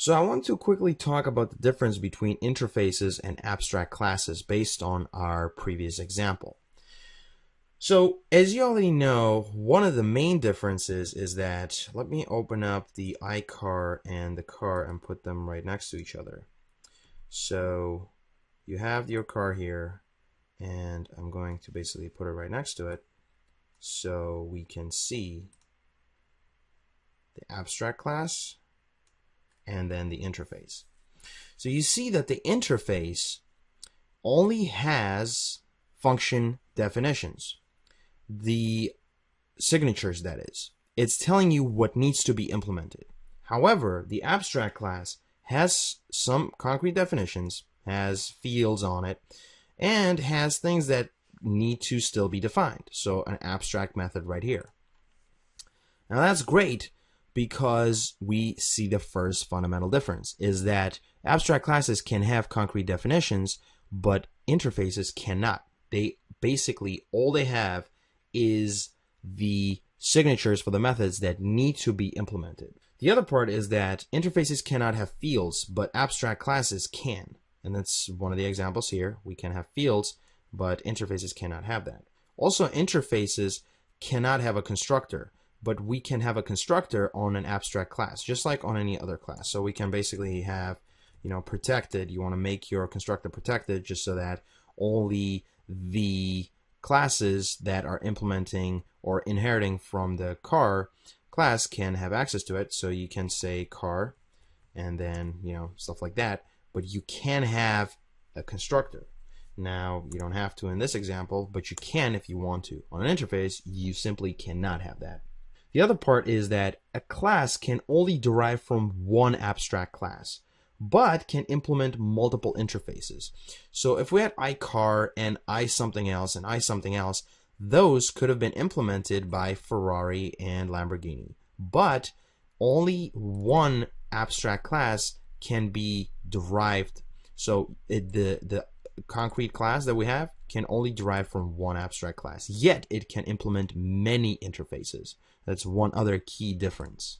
So I want to quickly talk about the difference between interfaces and abstract classes based on our previous example. So as you already know, one of the main differences is that, let me open up the iCar and the car and put them right next to each other. So you have your car here, and I'm going to basically put it right next to it so we can see the abstract class and then the interface. So you see that the interface only has function definitions, the signatures, that is. It's telling you what needs to be implemented. However, the abstract class has some concrete definitions, has fields on it, and has things that need to still be defined. So an abstract method right here. Now that's great, because we see the first fundamental difference is that abstract classes can have concrete definitions, but interfaces cannot. They basically, all they have is the signatures for the methods that need to be implemented. The other part is that interfaces cannot have fields, but abstract classes can. And that's one of the examples here. We can have fields, but interfaces cannot have that. Also, interfaces cannot have a constructor, but we can have a constructor on an abstract class, just like on any other class. So we can basically have, protected. You want to make your constructor protected just so that only the classes that are implementing or inheriting from the car class can have access to it. So you can say car and then, stuff like that, but you can have a constructor. Now, you don't have to in this example, but you can if you want to. On an interface, you simply cannot have that. The other part is that a class can only derive from one abstract class, but can implement multiple interfaces. So if we had iCar and iSomething else and iSomething else, those could have been implemented by Ferrari and Lamborghini. But only one abstract class can be derived. So the concrete class that we have can only derive from one abstract class, yet it can implement many interfaces. That's one other key difference.